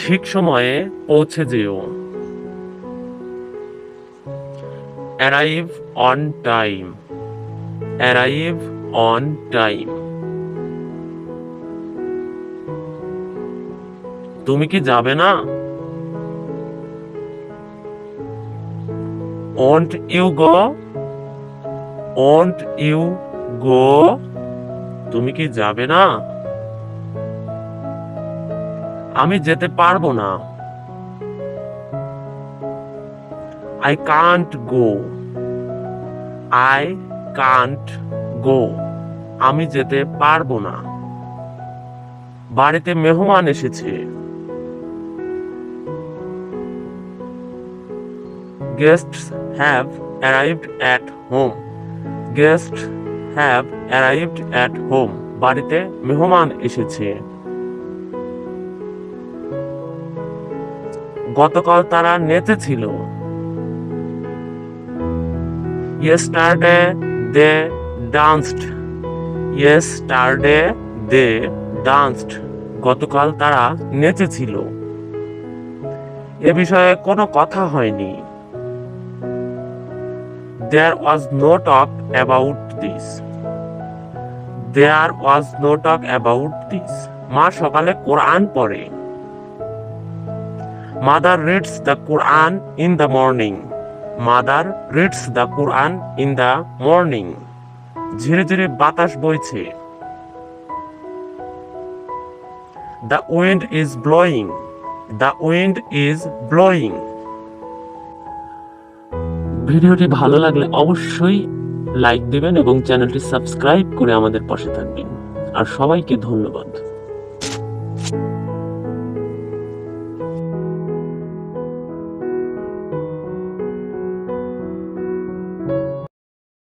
ঠিক সময়ে পৌঁছে যেও। arrive on time, arrive on time. তুমি কি যাবে না? won't you go, won't you go. তুমি কি যাবে না? আমি যেতে পারবো না। I can't go, I can't go. আমি যেতে পারবো না। বাড়িতে মেহমান এসেছে। Guests have arrived at home, guests have arrived at home. বাড়িতে মেহমান এসেছে। গতকাল তারা নেচেছিল। Yesterday they danced, yesterday they danced. গতকাল তারা নেচেছিল। এ বিষয়ে কোনো কথা হয়নি। There was no talk about this, there was no talk about this. মা সকালে কোরআন পড়ে। Mother reads the Quran in the morning, mother reads the Quran in the morning. ধীরে ধীরে বাতাস বইছে। The wind is blowing, the wind is blowing. ভিডিওটি ভালো লাগলে অবশ্যই লাইক দিবেন এবং চ্যানেলটি সাবস্ক্রাইব করে আমাদের পাশে থাকবেন। আর সবাইকে ধন্যবাদ।